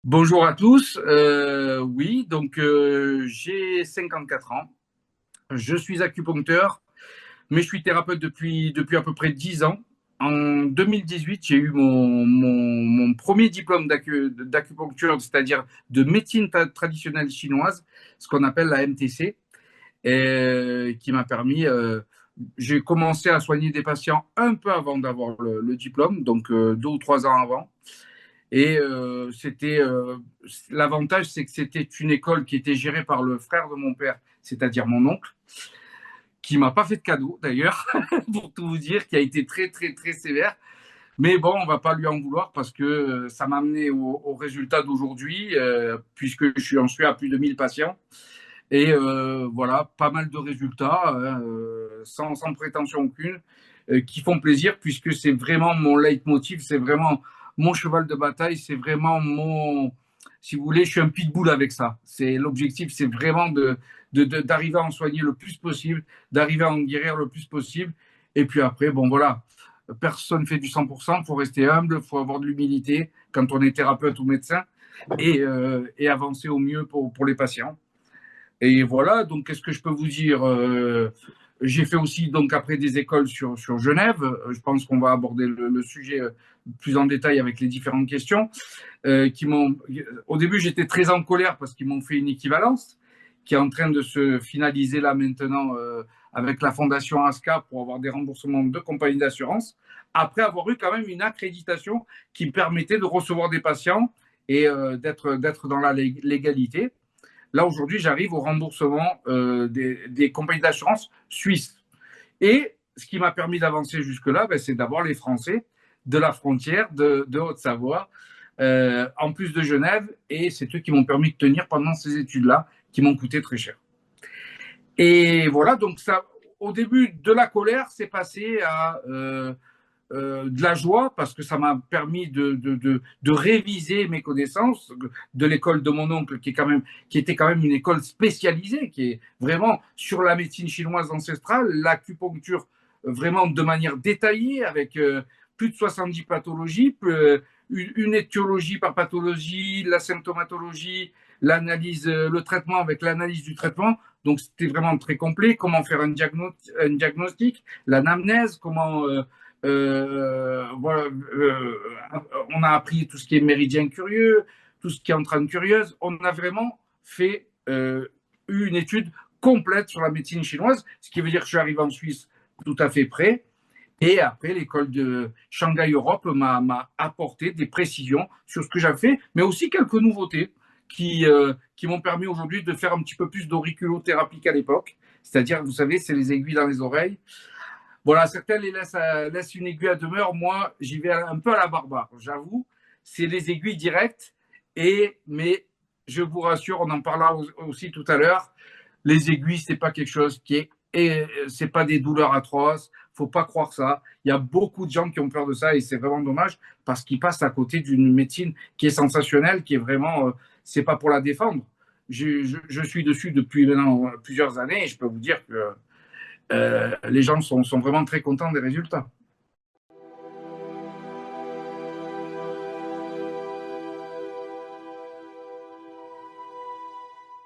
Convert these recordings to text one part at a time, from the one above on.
Bonjour à tous. Oui, donc j'ai 54 ans. Je suis acupuncteur, mais je suis thérapeute depuis à peu près 10 ans. En 2018, j'ai eu mon premier diplôme d'acupuncture, c'est-à-dire de médecine traditionnelle chinoise, ce qu'on appelle la MTC, et qui m'a permis. J'ai commencé à soigner des patients un peu avant d'avoir le diplôme, donc 2 ou 3 ans avant. Et l'avantage, c'est que c'était une école qui était gérée par le frère de mon père, c'est-à-dire mon oncle, qui m'a pas fait de cadeau d'ailleurs, pour tout vous dire, qui a été très très très sévère. Mais bon, on va pas lui en vouloir parce que ça m'a amené au résultat d'aujourd'hui, puisque j'en suis à plus de 1000 patients. Et voilà, pas mal de résultats, hein, sans prétention aucune, qui font plaisir puisque c'est vraiment mon leitmotiv, c'est vraiment mon cheval de bataille, c'est vraiment si vous voulez, je suis un pitbull avec ça. C'est l'objectif, c'est vraiment d'arriver à en soigner le plus possible, d'arriver à en guérir le plus possible. Et puis après, bon voilà, personne fait du 100%, il faut rester humble, il faut avoir de l'humilité quand on est thérapeute ou médecin et avancer au mieux pour les patients. Et voilà, donc qu'est-ce que je peux vous dire? J'ai fait aussi donc après des écoles sur Genève. Je pense qu'on va aborder le sujet plus en détail avec les différentes questions. Qui m'ont. Au début, j'étais très en colère parce qu'ils m'ont fait une équivalence qui est en train de se finaliser là maintenant avec la fondation ASCA pour avoir des remboursements de compagnies d'assurance, après avoir eu quand même une accréditation qui me permettait de recevoir des patients et d'être dans la légalité. Là, aujourd'hui, j'arrive au remboursement des compagnies d'assurance suisses. Et ce qui m'a permis d'avancer jusque-là, ben, c'est d'avoir les Français de la frontière de Haute-Savoie, en plus de Genève. Et c'est eux qui m'ont permis de tenir pendant ces études-là, qui m'ont coûté très cher. Et voilà, donc ça, au début de la colère, c'est passé à de la joie parce que ça m'a permis de réviser mes connaissances de l'école de mon oncle qui était quand même une école spécialisée, qui est vraiment sur la médecine chinoise ancestrale, l'acupuncture vraiment de manière détaillée avec plus de 70 pathologies, une étiologie par pathologie, la symptomatologie, l'analyse, le traitement avec l'analyse du traitement. Donc c'était vraiment très complet. Comment faire un diagnostic, l'anamnèse, comment voilà, on a appris tout ce qui est méridien curieux, tout ce qui est entrane curieuse. On a vraiment fait eu une étude complète sur la médecine chinoise, ce qui veut dire que je suis arrivé en Suisse tout à fait prêt. Et après, l'école de Shanghai Europe m'a apporté des précisions sur ce que j'avais fait, mais aussi quelques nouveautés qui m'ont permis aujourd'hui de faire un petit peu plus d'auriculothérapie qu'à l'époque. C'est-à-dire, vous savez, c'est les aiguilles dans les oreilles. Voilà, certains les laissent une aiguille à demeure. Moi, j'y vais un peu à la barbare, j'avoue. C'est les aiguilles directes. Mais je vous rassure, on en parlera aussi tout à l'heure. Les aiguilles, c'est pas quelque chose qui est. Et c'est pas des douleurs atroces. Faut pas croire ça. Il y a beaucoup de gens qui ont peur de ça et c'est vraiment dommage parce qu'ils passent à côté d'une médecine qui est sensationnelle, qui est vraiment. C'est pas pour la défendre. Je suis dessus depuis maintenant plusieurs années et je peux vous dire que les gens sont vraiment très contents des résultats.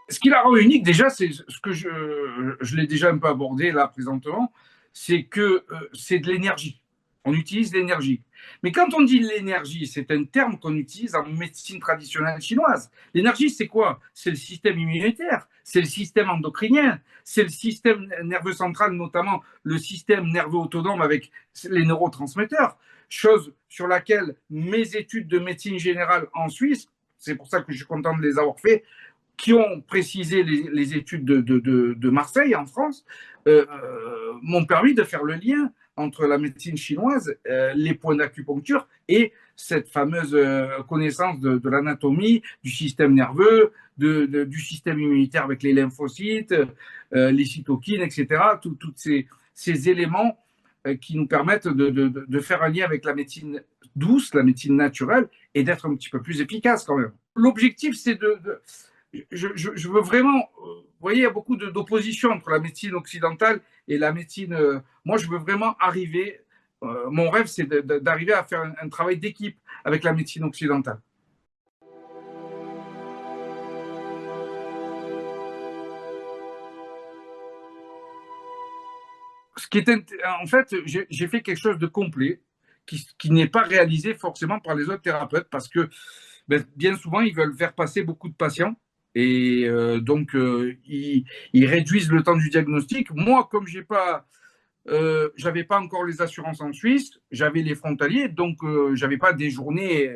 Ce qui la rend unique, déjà, c'est ce que je l'ai déjà un peu abordé là présentement, c'est que c'est de l'énergie. On utilise l'énergie. Mais quand on dit l'énergie, c'est un terme qu'on utilise en médecine traditionnelle chinoise. L'énergie, c'est quoi? C'est le système immunitaire, c'est le système endocrinien, c'est le système nerveux central, notamment le système nerveux autonome avec les neurotransmetteurs, chose sur laquelle mes études de médecine générale en Suisse, c'est pour ça que je suis content de les avoir fait, qui ont précisé les études de Marseille en France, m'ont permis de faire le lien entre la médecine chinoise, les points d'acupuncture et cette fameuse connaissance de l'anatomie, du système nerveux, du système immunitaire avec les lymphocytes, les cytokines, etc. Tous ces éléments qui nous permettent de faire un lien avec la médecine douce, la médecine naturelle, et d'être un petit peu plus efficace quand même. L'objectif, c'est je veux vraiment, vous voyez, il y a beaucoup d'opposition entre la médecine occidentale et la médecine. Moi, je veux vraiment arriver. Mon rêve, c'est d'arriver à faire un travail d'équipe avec la médecine occidentale. En fait, j'ai fait quelque chose de complet qui n'est pas réalisé forcément par les autres thérapeutes parce que bien souvent, ils veulent faire passer beaucoup de patients et donc ils réduisent le temps du diagnostic. Moi, comme j'avais pas encore les assurances en Suisse, j'avais les frontaliers, donc j'avais pas des journées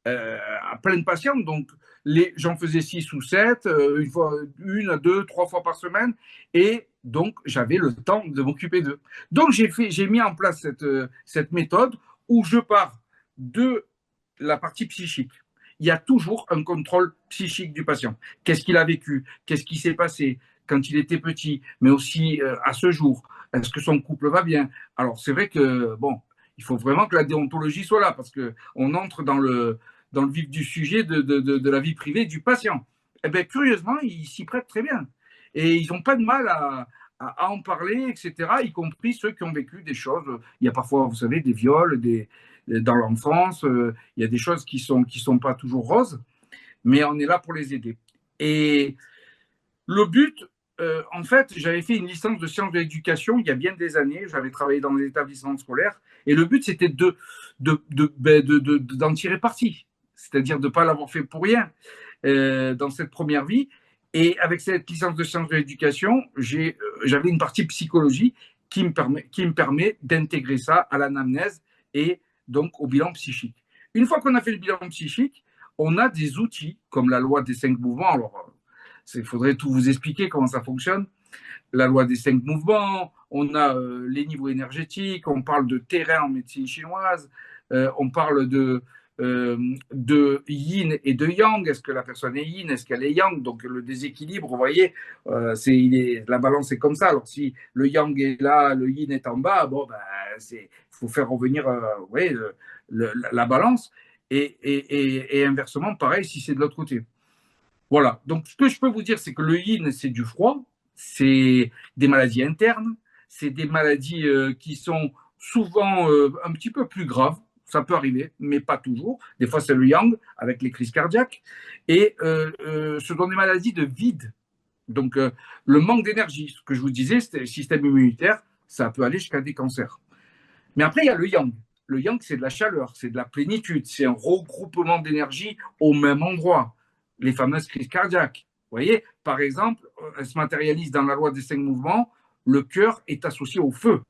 à plein de patients. Donc j'en faisais 6 ou 7, une, deux, 3 fois par semaine, et donc j'avais le temps de m'occuper d'eux. Donc j'ai mis en place cette méthode où je pars de la partie psychique. Il y a toujours un contrôle psychique du patient. Qu'est-ce qu'il a vécu? Qu'est-ce qui s'est passé quand il était petit, mais aussi à ce jour? Est-ce que son couple va bien? Alors, c'est vrai que, bon, il faut vraiment que la déontologie soit là, parce qu'on entre dans le vif du sujet de la vie privée du patient. Eh bien, curieusement, ils s'y prêtent très bien. Et ils n'ont pas de mal à en parler, etc., y compris ceux qui ont vécu des choses. Il y a parfois, vous savez, des viols dans l'enfance. Il y a des choses qui sont pas toujours roses, mais on est là pour les aider. Et le but, en fait, j'avais fait une licence de sciences de l'éducation il y a bien des années. J'avais travaillé dans les établissements scolaires. Et le but, c'était d'en tirer parti. C'est-à-dire de ne pas l'avoir fait pour rien dans cette première vie. Et avec cette licence de sciences de l'éducation, j'avais une partie psychologie qui me permet d'intégrer ça à l'anamnèse et donc au bilan psychique. Une fois qu'on a fait le bilan psychique, on a des outils comme la loi des 5 mouvements. Alors, il faudrait tout vous expliquer comment ça fonctionne. La loi des 5 mouvements, on a les niveaux énergétiques, on parle de terrain en médecine chinoise, on parle de yin et de yang. Est-ce que la personne est yin? Est-ce qu'elle est yang? Donc le déséquilibre, vous voyez, la balance est comme ça. Alors si le yang est là, le yin est en bas, bon, ben, il faut faire revenir la balance. Et inversement, pareil, si c'est de l'autre côté. Voilà. Donc, ce que je peux vous dire, c'est que le yin, c'est du froid, c'est des maladies internes, c'est des maladies qui sont souvent un petit peu plus graves. Ça peut arriver, mais pas toujours. Des fois, c'est le yang avec les crises cardiaques. Et ce sont des maladies de vide. Donc, le manque d'énergie, ce que je vous disais, c'est le système immunitaire, ça peut aller jusqu'à des cancers. Mais après, il y a le yang. Le yang, c'est de la chaleur, c'est de la plénitude, c'est un regroupement d'énergie au même endroit. Les fameuses crises cardiaques. Vous voyez, par exemple, elles se matérialisent dans la loi des 5 mouvements. Le cœur est associé au feu,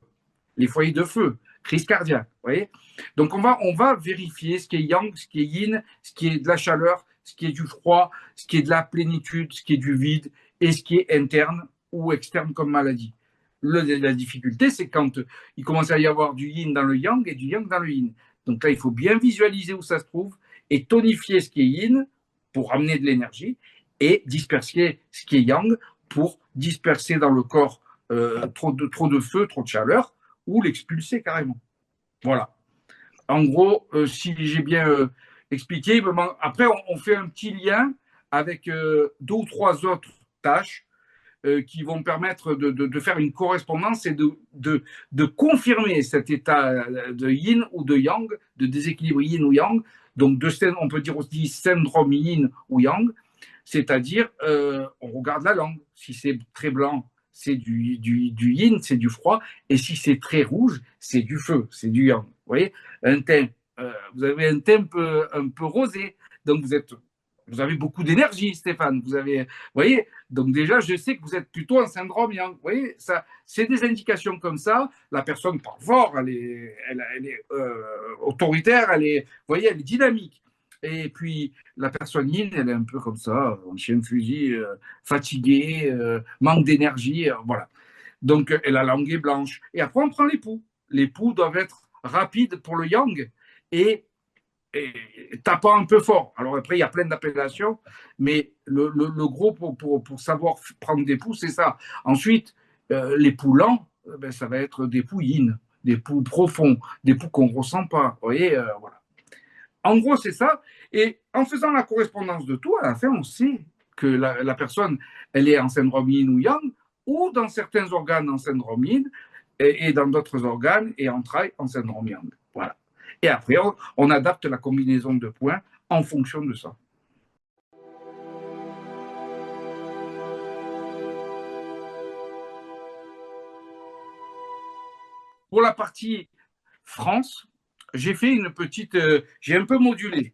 les foyers de feu, crise cardiaque. Vous voyez. Donc, on va vérifier ce qui est yang, ce qui est yin, ce qui est de la chaleur, ce qui est du froid, ce qui est de la plénitude, ce qui est du vide et ce qui est interne ou externe comme maladie. La difficulté, c'est quand il commence à y avoir du yin dans le yang et du yang dans le yin. Donc là, il faut bien visualiser où ça se trouve et tonifier ce qui est yin pour amener de l'énergie et disperser ce qui est yang pour disperser dans le corps trop de feu, trop de chaleur ou l'expulser carrément. Voilà. En gros, si j'ai bien expliqué, après, on fait un petit lien avec 2 ou 3 autres tâches qui vont permettre de faire une correspondance et de confirmer cet état de yin ou de yang, de déséquilibre yin ou yang. Donc, on peut dire aussi syndrome yin ou yang, c'est-à-dire on regarde la langue. Si c'est très blanc, c'est du yin, c'est du froid, et si c'est très rouge, c'est du feu, c'est du yang. Vous voyez, un teint, vous avez un teint un peu rosé, donc vous avez beaucoup d'énergie, Stéphane. Vous voyez, donc déjà, je sais que vous êtes plutôt un syndrome yang. Vous voyez, ça, c'est des indications comme ça. La personne parle fort, elle est autoritaire, vous voyez, elle est dynamique. Et puis, la personne yin, elle est un peu comme ça, en chien de fusil, fatiguée, manque d'énergie, voilà. Donc, la langue est blanche. Et après, on prend les poux. Les poux doivent être rapides pour le yang et tapant un peu fort. Alors après, il y a plein d'appellations, mais le gros pour savoir prendre des poux, c'est ça. Ensuite, les poux lents, ça va être des poux yin, des poux profonds, des poux qu'on ne ressent pas. Vous voyez, voilà. En gros, c'est ça. Et en faisant la correspondance de tout, à la fin, on sait que la personne, elle est en syndrome yin ou yang, ou dans certains organes en syndrome yin, et dans d'autres organes et entrailles en syndrome yang. Voilà. Et après, on adapte la combinaison de points en fonction de ça. Pour la partie France, j'ai fait une petite, j'ai un peu modulé.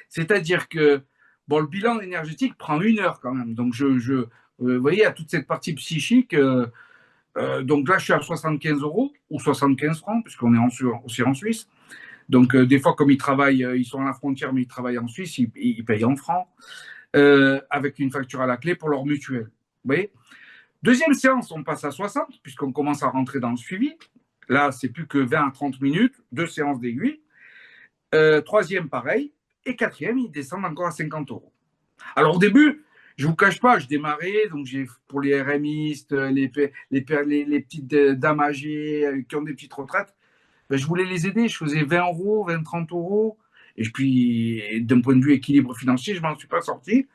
C'est-à-dire que bon, le bilan énergétique prend 1 heure quand même. Donc, vous voyez, à toute cette partie psychique, donc là, je suis à 75 euros ou 75 francs, puisqu'on est aussi en Suisse. Donc, des fois, comme ils travaillent, ils sont à la frontière, mais ils travaillent en Suisse, ils payent en francs, avec une facture à la clé pour leur mutuelle. Vous voyez. Deuxième séance, on passe à 60, puisqu'on commence à rentrer dans le suivi. Là, c'est plus que 20 à 30 minutes, 2 séances d'aiguille. Troisième, pareil. Et quatrième, ils descendent encore à 50 euros. Alors, au début, je ne vous cache pas, je démarrais, donc j'ai pour les RMistes, les petites dames âgées qui ont des petites retraites, ben, je voulais les aider. Je faisais 20 euros, 20, 30 euros. Et puis, d'un point de vue équilibre financier, je ne m'en suis pas sorti.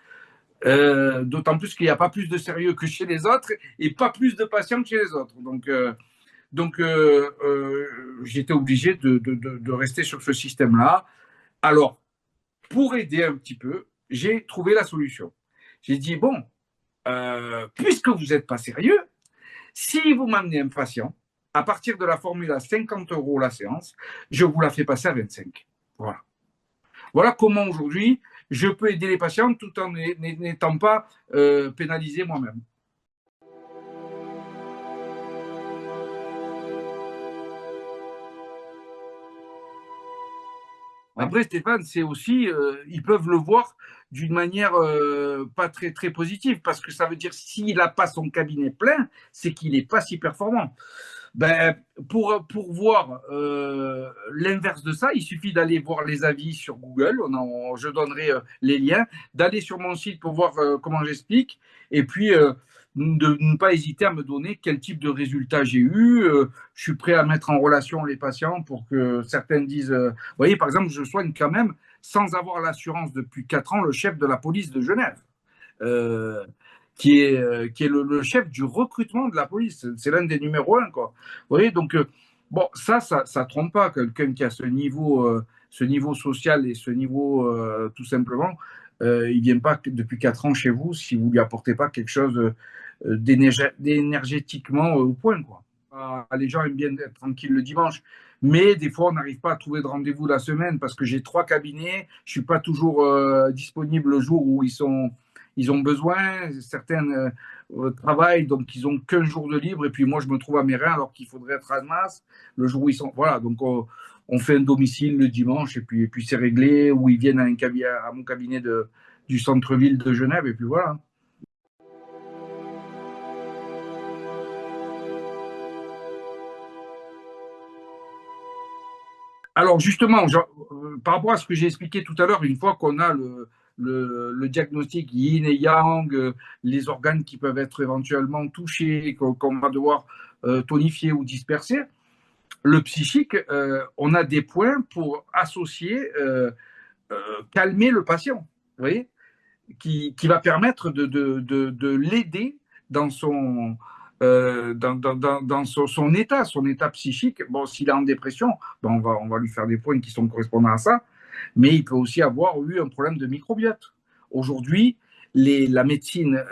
D'autant plus qu'il n'y a pas plus de sérieux que chez les autres et pas plus de patients que chez les autres. Donc, j'étais obligé de rester sur ce système-là. Alors, pour aider un petit peu, j'ai trouvé la solution. J'ai dit, bon, puisque vous n'êtes pas sérieux, si vous m'amenez un patient, à partir de la formule à 50 euros la séance, je vous la fais passer à 25. Voilà. Voilà comment aujourd'hui je peux aider les patients tout en n'étant pas pénalisé moi-même. Ouais. Après, Stéphane, c'est aussi, ils peuvent le voir d'une manière pas très, très positive, parce que ça veut dire s'il n'a pas son cabinet plein, c'est qu'il n'est pas si performant. Ben, pour voir l'inverse de ça, il suffit d'aller voir les avis sur Google. Je donnerai les liens, d'aller sur mon site pour voir comment j'explique, et puis de ne pas hésiter à me donner quel type de résultat j'ai eu. Je suis prêt à mettre en relation les patients pour que certains disent, vous voyez, par exemple, je soigne quand même, sans avoir l'assurance depuis 4 ans, le chef de la police de Genève. Euh, qui est le chef du recrutement de la police. C'est l'un des numéros 1, quoi. Vous voyez, donc, bon, ça trompe pas. Quelqu'un qui a ce niveau social et ce niveau, tout simplement, il vient pas depuis 4 ans chez vous si vous lui apportez pas quelque chose d'énergétiquement au point, quoi. Les gens aiment bien être tranquilles le dimanche, mais des fois, on n'arrive pas à trouver de rendez-vous la semaine parce que j'ai 3 cabinets. Je suis pas toujours disponible le jour où ils ont besoin. Certains travaillent, donc ils ont qu'un jour de libre. Et puis moi, je me trouve à mes reins alors qu'il faudrait être à masse le jour où ils sont. Voilà, donc on fait un domicile le dimanche et puis c'est réglé. Ou ils viennent à mon cabinet du centre-ville de Genève. Et puis voilà. Alors justement, par rapport à ce que j'ai expliqué tout à l'heure, une fois qu'on a le diagnostic yin et yang, les organes qui peuvent être éventuellement touchés, qu'on va devoir tonifier ou disperser, le psychique, on a des points pour associer, calmer le patient, vous voyez, qui va permettre de l'aider dans son état psychique. Bon, s'il est en dépression, ben on va lui faire des points qui sont correspondants à ça, mais il peut aussi avoir eu un problème de microbiote. Aujourd'hui, la médecine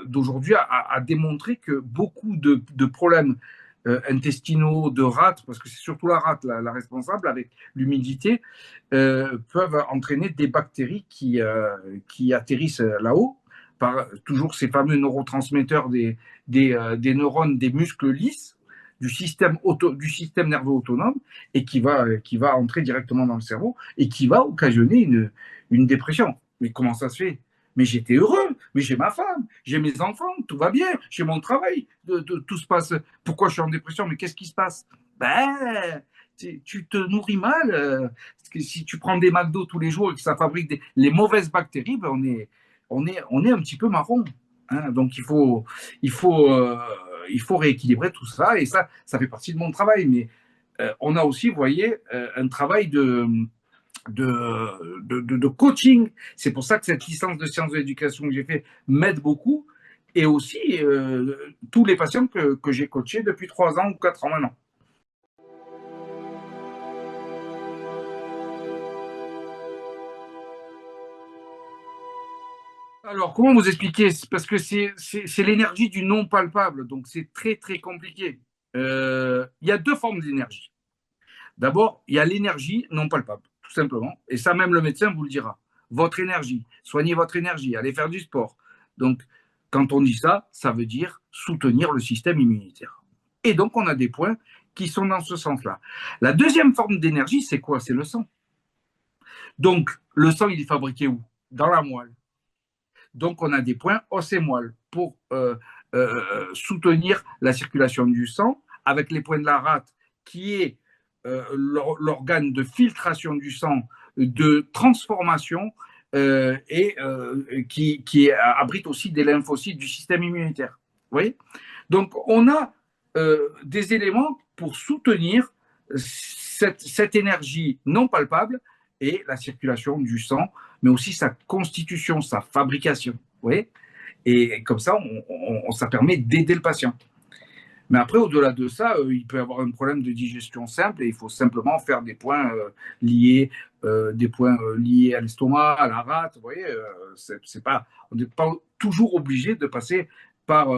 d'aujourd'hui a démontré que beaucoup de problèmes intestinaux, de rate, parce que c'est surtout la rate la responsable avec l'humidité, peuvent entraîner des bactéries qui atterrissent là-haut, par toujours ces fameux neurotransmetteurs des neurones, des muscles lisses, du système nerveux autonome, et qui va entrer directement dans le cerveau et qui va occasionner une dépression. Mais comment ça se fait? Mais j'étais heureux, mais j'ai ma femme, j'ai mes enfants, tout va bien, j'ai mon travail, tout se passe. Pourquoi je suis en dépression? Mais qu'est-ce qui se passe? Ben, tu te nourris mal. Parce que si tu prends des McDo tous les jours et que ça fabrique les mauvaises bactéries, ben on est un petit peu marron. Hein. Donc il faut, euh, il faut rééquilibrer tout ça, et ça fait partie de mon travail. Mais on a aussi, vous voyez, un travail de coaching. C'est pour ça que cette licence de sciences de l'éducation que j'ai fait m'aide beaucoup, et aussi tous les patients que j'ai coachés depuis 3 ans ou 4 ans maintenant. Alors, comment vous expliquer? Parce que c'est l'énergie du non palpable, donc c'est très très compliqué. il y a deux formes d'énergie. D'abord, il y a l'énergie non palpable, tout simplement. Et ça, même le médecin vous le dira. Votre énergie, soignez votre énergie, allez faire du sport. Donc, quand on dit ça, ça veut dire soutenir le système immunitaire. Et donc, on a des points qui sont dans ce sens-là. La deuxième forme d'énergie, c'est quoi? C'est le sang. Donc, le sang, il est fabriqué où? Dans la moelle. Donc, on a des points os et moelle pour soutenir la circulation du sang, avec les points de la rate, qui est l'organe de filtration du sang, de transformation, et qui abrite aussi des lymphocytes du système immunitaire. Vous voyez? Donc, on a des éléments pour soutenir cette énergie non palpable et la circulation du sang, mais aussi sa constitution, sa fabrication. Vous voyez? Et comme ça, ça permet d'aider le patient. Mais après, au-delà de ça, il peut y avoir un problème de digestion simple et il faut simplement faire des points liés, liés à l'estomac, à la rate. Vous voyez, on n'est pas toujours obligé de passer par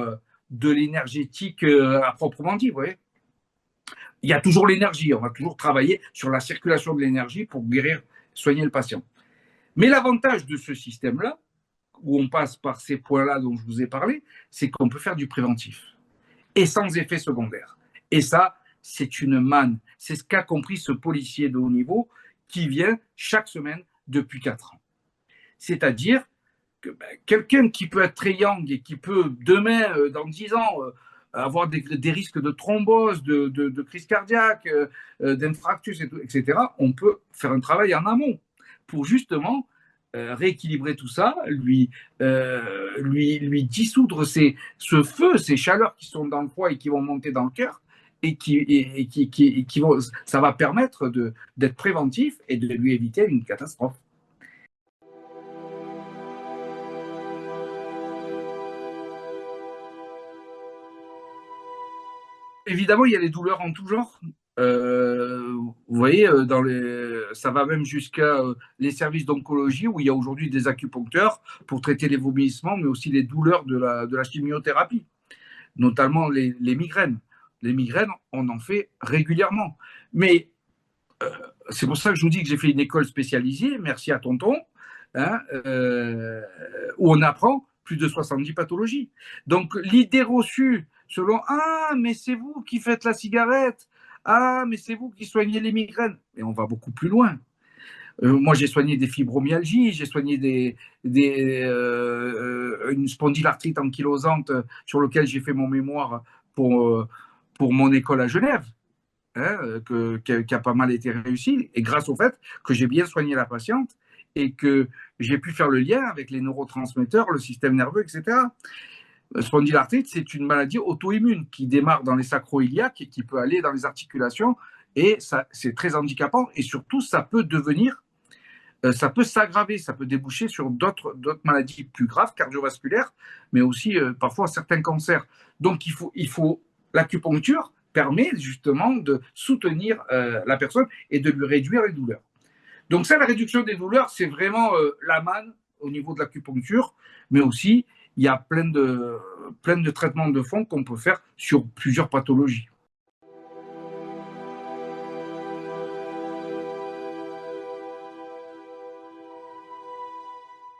de l'énergétique à proprement dit. Vous voyez, il y a toujours l'énergie. On va toujours travailler sur la circulation de l'énergie pour guérir, soigner le patient. Mais l'avantage de ce système-là, où on passe par ces points-là dont je vous ai parlé, c'est qu'on peut faire du préventif et sans effet secondaire. Et ça, c'est une manne. C'est ce qu'a compris ce policier de haut niveau qui vient chaque semaine depuis 4 ans. C'est-à-dire que quelqu'un qui peut être très young et qui peut demain, dans 10 ans, avoir des risques de thrombose, de crise cardiaque, d'infarctus, etc., on peut faire un travail en amont pour justement rééquilibrer tout ça, lui dissoudre ce feu, ces chaleurs qui sont dans le foie et qui vont monter dans le cœur, et qui vont, ça va permettre d'être préventif et de lui éviter une catastrophe. Évidemment, il y a les douleurs en tout genre. Vous voyez, ça va même jusqu'à les services d'oncologie où il y a aujourd'hui des acupuncteurs pour traiter les vomissements, mais aussi les douleurs de la chimiothérapie, notamment les migraines. Les migraines, on en fait régulièrement. Mais c'est pour ça que je vous dis que j'ai fait une école spécialisée, merci à Tonton, hein, où on apprend plus de 70 pathologies. Donc l'idée reçue selon « Ah, mais c'est vous qui faites la cigarette. Ah, mais c'est vous qui soignez les migraines. » Et on va beaucoup plus loin. Moi, j'ai soigné des fibromyalgies, j'ai soigné une spondylarthrite ankylosante sur lequel j'ai fait mon mémoire pour mon école à Genève. Hein, qui a pas mal été réussi, et grâce au fait que j'ai bien soigné la patiente et que j'ai pu faire le lien avec les neurotransmetteurs, le système nerveux, etc. Spondylarthrite, c'est une maladie auto-immune qui démarre dans les sacro-iliaques et qui peut aller dans les articulations, et ça, c'est très handicapant, et surtout, ça peut devenir, ça peut s'aggraver, ça peut déboucher sur d'autres maladies plus graves, cardiovasculaires, mais aussi parfois certains cancers. Donc, il faut l'acupuncture permet justement de soutenir la personne et de lui réduire les douleurs. Donc ça, la réduction des douleurs, c'est vraiment la manne au niveau de l'acupuncture, mais aussi il y a plein de traitements de fond qu'on peut faire sur plusieurs pathologies.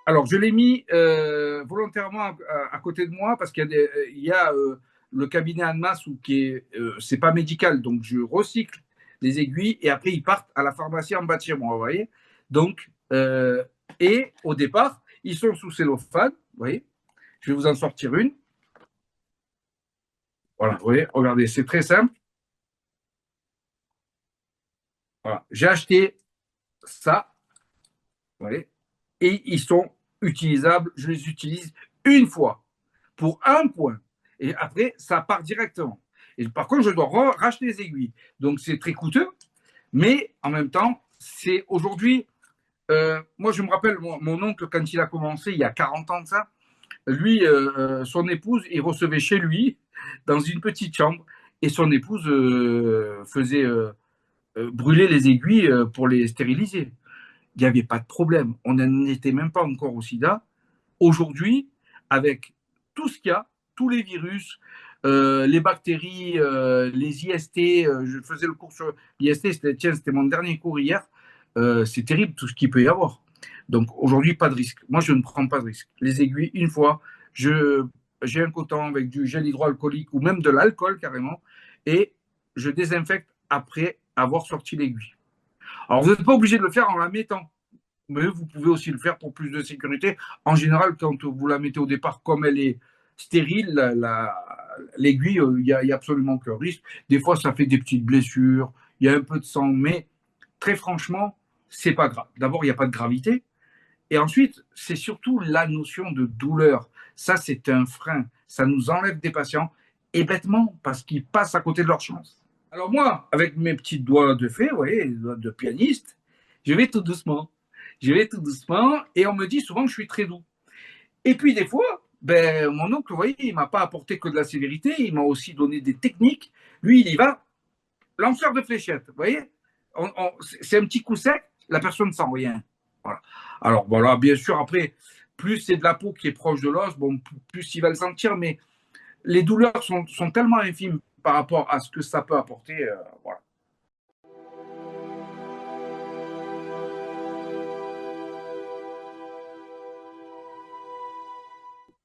Alors, je l'ai mis volontairement à côté de moi parce qu'il y a le cabinet Annemasse qui c'est pas médical, donc je recycle les aiguilles et après ils partent à la pharmacie en bas de chez moi, vous voyez. Donc, et au départ, ils sont sous cellophane, vous voyez. Je vais vous en sortir une. Voilà, vous voyez, regardez, c'est très simple. Voilà, j'ai acheté ça, vous voyez, et ils sont utilisables. Je les utilise une fois pour un point. Et après, ça part directement. Et par contre, je dois racheter les aiguilles. Donc, c'est très coûteux. Mais en même temps, c'est aujourd'hui. Moi, je me rappelle, mon oncle, quand il a commencé, il y a 40 ans de ça, lui, son épouse, il recevait chez lui, dans une petite chambre, et son épouse faisait brûler les aiguilles pour les stériliser. Il n'y avait pas de problème. On n'en était même pas encore au sida. Aujourd'hui, avec tout ce qu'il y a, tous les virus, les bactéries, les IST. Je faisais le cours sur l'IST, c'était mon dernier cours hier. C'est terrible tout ce qu'il peut y avoir. Donc aujourd'hui, pas de risque. Moi, je ne prends pas de risque. Les aiguilles, une fois, j'ai un coton avec du gel hydroalcoolique ou même de l'alcool carrément, et je désinfecte après avoir sorti l'aiguille. Alors, vous n'êtes pas obligé de le faire en la mettant, mais vous pouvez aussi le faire pour plus de sécurité. En général, quand vous la mettez au départ, comme elle est stérile, l'aiguille, il n'y a absolument aucun risque. Des fois, ça fait des petites blessures, il y a un peu de sang, mais très franchement, c'est pas grave. D'abord, il n'y a pas de gravité. Et ensuite, c'est surtout la notion de douleur. Ça, c'est un frein. Ça nous enlève des patients, et bêtement, parce qu'ils passent à côté de leur chance. Alors moi, avec mes petits doigts de fée, vous voyez, les doigts de pianiste, je vais tout doucement. Je vais tout doucement, et on me dit souvent que je suis très doux. Et puis des fois, ben, mon oncle, vous voyez, il ne m'a pas apporté que de la sévérité, il m'a aussi donné des techniques. Lui, il y va, lanceur de fléchettes, vous voyez. C'est un petit coup sec, la personne ne sent rien. Voilà. Alors voilà, bien sûr, après, plus c'est de la peau qui est proche de l'os, bon, plus il va le sentir, mais les douleurs sont tellement infimes par rapport à ce que ça peut apporter. Voilà.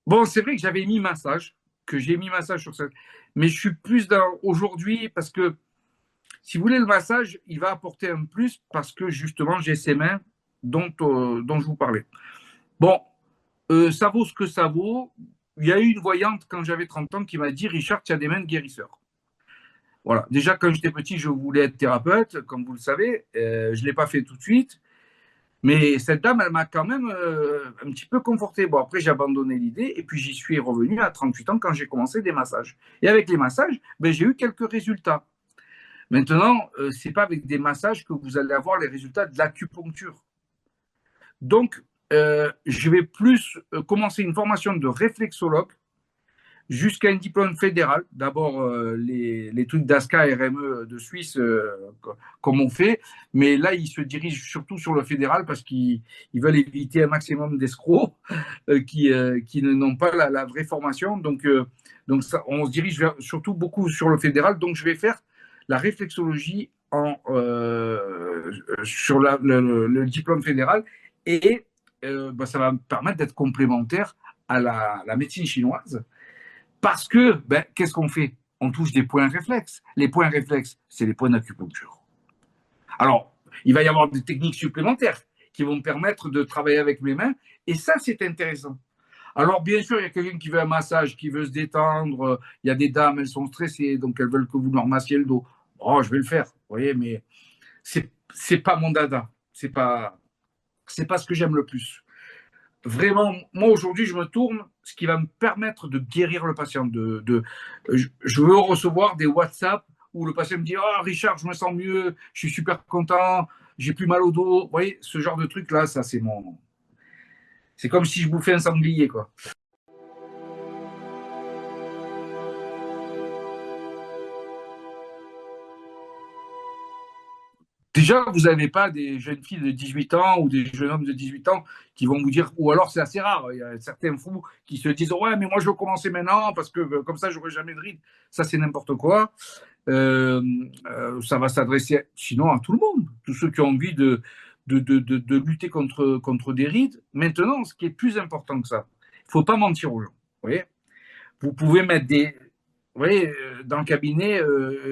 Bon, c'est vrai que j'avais mis massage, que j'ai mis massage sur cette, mais je suis plus dans aujourd'hui parce que si vous voulez le massage, il va apporter un plus parce que justement j'ai ces mains dont je vous parlais. Bon, ça vaut ce que ça vaut. Il y a eu une voyante quand j'avais 30 ans qui m'a dit Richard, tu as des mains de guérisseur. Voilà. Déjà, quand j'étais petit, je voulais être thérapeute, comme vous le savez. Je ne l'ai pas fait tout de suite. Mais cette dame, elle m'a quand même un petit peu conforté. Bon, après, j'ai abandonné l'idée et puis j'y suis revenu à 38 ans quand j'ai commencé des massages. Et avec les massages, ben, j'ai eu quelques résultats. Maintenant, ce n'est pas avec des massages que vous allez avoir les résultats de l'acupuncture. Donc, je vais plus commencer une formation de réflexologue jusqu'à un diplôme fédéral. D'abord, les trucs d'ASCA, RME de Suisse, comme on fait. Mais là, ils se dirigent surtout sur le fédéral parce qu'ils veulent éviter un maximum d'escrocs qui n'ont pas la vraie formation. Donc ça, on se dirige surtout beaucoup sur le fédéral. Donc, je vais faire la réflexologie sur le diplôme fédéral et bah, ça va me permettre d'être complémentaire à la médecine chinoise parce que, ben, qu'est-ce qu'on fait? On touche des points réflexes. Les points réflexes, c'est les points d'acupuncture. Alors, il va y avoir des techniques supplémentaires qui vont me permettre de travailler avec mes mains, et ça, c'est intéressant. Alors, bien sûr, il y a quelqu'un qui veut un massage, qui veut se détendre. Il y a des dames, elles sont stressées, donc elles veulent que vous leur massiez le dos. Oh, je vais le faire, vous voyez, mais c'est pas mon dada. C'est pas ce que j'aime le plus. Vraiment, moi aujourd'hui, je me tourne, ce qui va me permettre de guérir le patient. Je veux recevoir des WhatsApp où le patient me dit oh, Richard, je me sens mieux, je suis super content, j'ai plus mal au dos. Vous voyez, ce genre de truc-là, ça, c'est mon. C'est comme si je bouffais un sanglier, quoi. Déjà, vous n'avez pas des jeunes filles de 18 ans ou des jeunes hommes de 18 ans qui vont vous dire, ou alors c'est assez rare, il y a certains fous qui se disent ouais, mais moi je veux commencer maintenant parce que comme ça j'aurai jamais de rides. Ça, c'est n'importe quoi. Ça va s'adresser sinon à tout le monde, tous ceux qui ont envie de lutter contre des rides. Maintenant, ce qui est plus important que ça, il ne faut pas mentir aux gens. Vous voyez, vous pouvez mettre des. Vous voyez, dans le cabinet,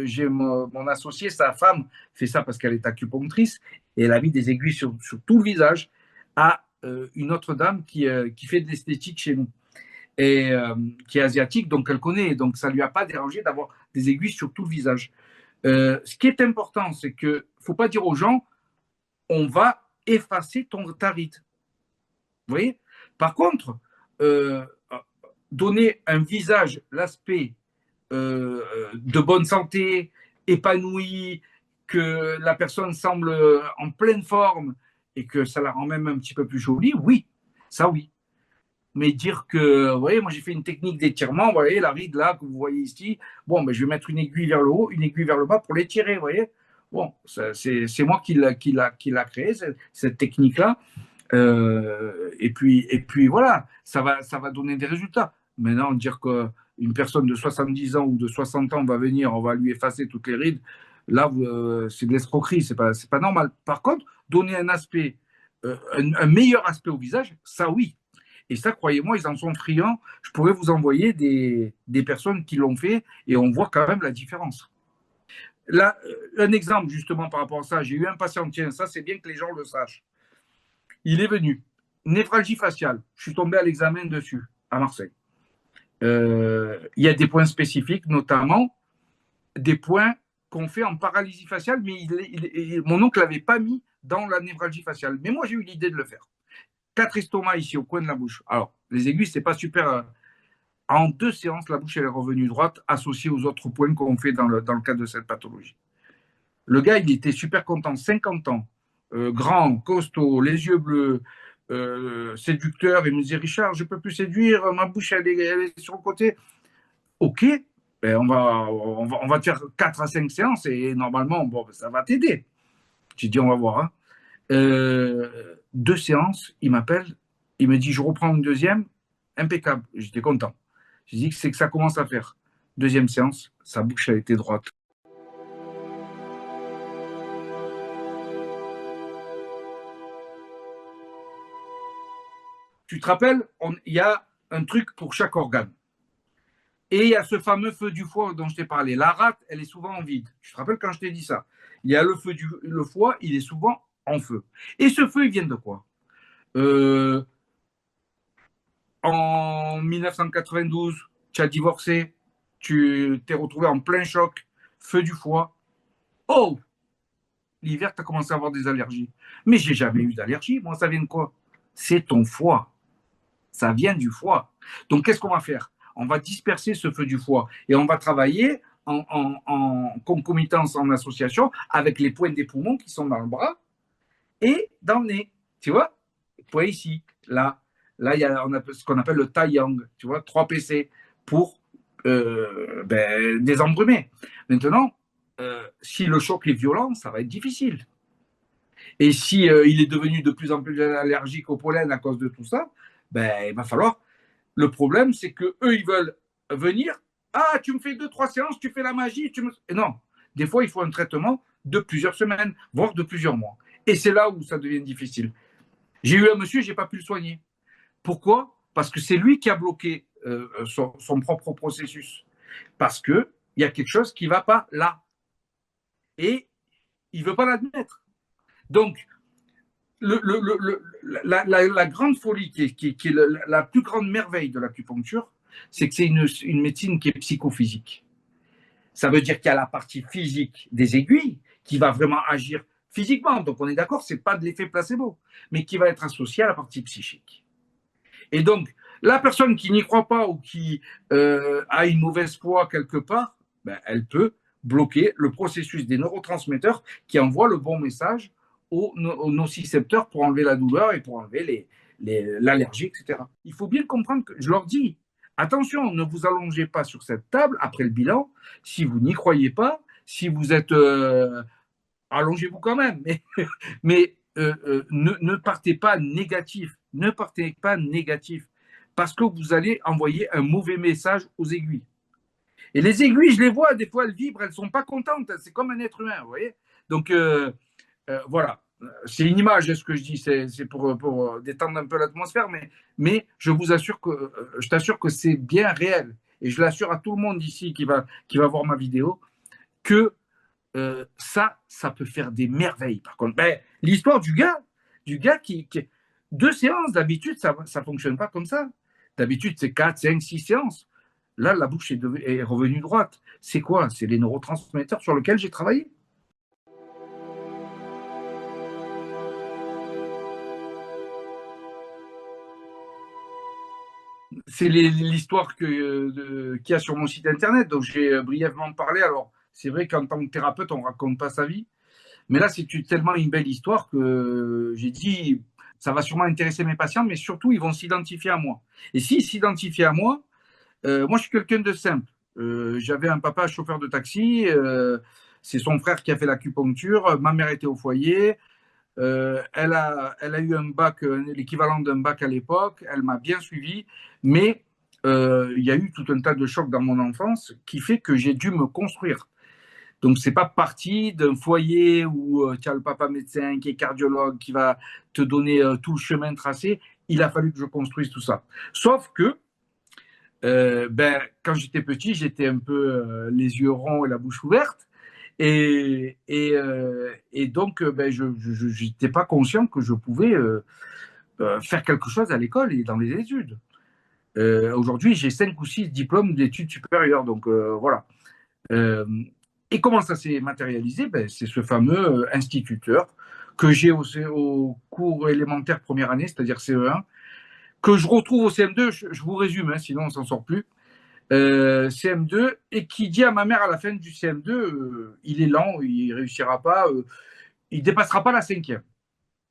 j'ai mon associé, sa femme fait ça parce qu'elle est acupunctrice et elle a mis des aiguilles sur tout le visage à une autre dame qui fait de l'esthétique chez nous et qui est asiatique, donc elle connaît, donc ça ne lui a pas dérangé d'avoir des aiguilles sur tout le visage. Ce qui est important, c'est qu'il ne faut pas dire aux gens on va effacer ta ride. Vous voyez. Par contre, euh, donner un visage, l'aspect de bonne santé, épanoui, que la personne semble en pleine forme et que ça la rend même un petit peu plus jolie, oui, ça oui. Mais dire que, vous voyez, moi j'ai fait une technique d'étirement, vous voyez, la ride là que vous voyez ici, bon, ben, je vais mettre une aiguille vers le haut, une aiguille vers le bas pour l'étirer, vous voyez. Bon, c'est moi qui l'a créé, cette technique-là. Et puis voilà, ça va donner des résultats. Maintenant, dire que une personne de 70 ans ou de 60 ans va venir, on va lui effacer toutes les rides. Là, c'est de l'escroquerie, c'est pas normal. Par contre, donner un aspect, un meilleur aspect au visage, ça oui. Et ça, croyez-moi, ils en sont friands. Je pourrais vous envoyer des personnes qui l'ont fait et on voit quand même la différence. Là, un exemple justement par rapport à ça, j'ai eu un patient, tiens, ça c'est bien que les gens le sachent. Il est venu, névralgie faciale, je suis tombé à l'examen dessus, à Marseille. Il y a des points spécifiques, notamment des points qu'on fait en paralysie faciale, mais mon oncle l'avait pas mis dans la névralgie faciale. Mais moi, j'ai eu l'idée de le faire. 4 estomacs ici au coin de la bouche. Alors, les aiguilles, c'est pas super. En 2 séances, la bouche elle est revenue droite, associée aux autres points qu'on fait dans le cadre de cette pathologie. Le gars, il était super content, 50 ans, grand, costaud, les yeux bleus, séducteur. Il me disait, Richard, je peux plus séduire, ma bouche elle est sur le côté. Ok, ben on va te faire 4 à 5 séances et normalement, bon, ça va t'aider. J'ai dit, on va voir. Hein. 2 séances, il m'appelle, il me dit, je reprends une deuxième, impeccable. J'étais content. J'ai dit que c'est que ça commence à faire. Deuxième séance, sa bouche a été droite. Tu te rappelles, il y a un truc pour chaque organe. Et il y a ce fameux feu du foie dont je t'ai parlé. La rate, elle est souvent en vide. Tu te rappelles quand je t'ai dit ça? Il y a le foie, il est souvent en feu. Et ce feu, il vient de quoi? En 1992, tu as divorcé, tu t'es retrouvé en plein choc, feu du foie. Oh, l'hiver, tu as commencé à avoir des allergies. Mais j'ai jamais eu d'allergie. Moi, ça vient de quoi? C'est ton foie. Ça vient du foie. Donc, qu'est-ce qu'on va faire? On va disperser ce feu du foie et on va travailler en concomitance, en association avec les points des poumons qui sont dans le bras et dans le nez. Tu vois? Point ici, là. Là, on a ce qu'on appelle le Tai Yang, tu vois, 3 PC pour désembrumer. Maintenant, si le choc est violent, ça va être difficile. Et si il est devenu de plus en plus allergique au pollen à cause de tout ça, ben, il va falloir. Le problème, c'est que eux, ils veulent venir. Ah, tu me fais 2, 3 séances, tu fais la magie. Et non, des fois, il faut un traitement de plusieurs semaines, voire de plusieurs mois. Et c'est là où ça devient difficile. J'ai eu un monsieur, j'ai pas pu le soigner. Pourquoi? Parce que c'est lui qui a bloqué son propre processus. Parce qu'il y a quelque chose qui ne va pas là. Et il ne veut pas l'admettre. Donc, la grande folie, qui est la plus grande merveille de l'acupuncture, c'est que c'est une médecine qui est psychophysique. Ça veut dire qu'il y a la partie physique des aiguilles qui va vraiment agir physiquement. Donc, on est d'accord, ce n'est pas de l'effet placebo, mais qui va être associé à la partie psychique. Et donc, la personne qui n'y croit pas ou qui a une mauvaise foi quelque part, ben, elle peut bloquer le processus des neurotransmetteurs qui envoient le bon message aux nocicepteurs pour enlever la douleur et pour enlever l'allergie, etc. Il faut bien comprendre que je leur dis, attention, ne vous allongez pas sur cette table après le bilan si vous n'y croyez pas, si vous êtes... allongez-vous quand même, mais ne partez pas négatif. Ne partez pas négatif. Parce que vous allez envoyer un mauvais message aux aiguilles. Et les aiguilles, je les vois, des fois, elles vibrent, elles ne sont pas contentes. C'est comme un être humain, vous voyez. Donc, voilà. C'est une image, ce que je dis. C'est pour détendre un peu l'atmosphère. Mais je vous assure que, je t'assure que c'est bien réel. Et je l'assure à tout le monde ici qui va voir ma vidéo que ça peut faire des merveilles. Par contre, ben, l'histoire du gars qui 2 séances, d'habitude, ça ne fonctionne pas comme ça. D'habitude, c'est 4, 5, 6 séances. Là, la bouche est revenue droite. C'est quoi? C'est les neurotransmetteurs sur lesquels j'ai travaillé. C'est l'histoire qu'il y a sur mon site internet, donc j'ai brièvement parlé. Alors, c'est vrai qu'en tant que thérapeute, on ne raconte pas sa vie. Mais là, c'est tellement une belle histoire que j'ai dit, ça va sûrement intéresser mes patients, mais surtout, ils vont s'identifier à moi. Et s'ils s'identifient à moi, moi, je suis quelqu'un de simple. J'avais un papa chauffeur de taxi, c'est son frère qui a fait l'acupuncture, ma mère était au foyer, elle a eu un bac, l'équivalent d'un bac à l'époque, elle m'a bien suivi, mais il y a eu tout un tas de chocs dans mon enfance qui fait que j'ai dû me construire. Donc, c'est pas parti d'un foyer où tu as le papa médecin qui est cardiologue, qui va te donner tout le chemin tracé. Il a fallu que je construise tout ça. Sauf que, quand j'étais petit, j'étais un peu les yeux ronds et la bouche ouverte. Et donc, je n'étais pas conscient que je pouvais faire quelque chose à l'école et dans les études. Aujourd'hui, j'ai 5 ou 6 diplômes d'études supérieures. Donc, voilà. Euh, et comment ça s'est matérialisé? C'est ce fameux instituteur que j'ai au cours élémentaire première année, c'est-à-dire CE1, que je retrouve au CM2, je vous résume, hein, sinon on s'en sort plus, CM2, et qui dit à ma mère à la fin du CM2, il est lent, il réussira pas, il dépassera pas la cinquième.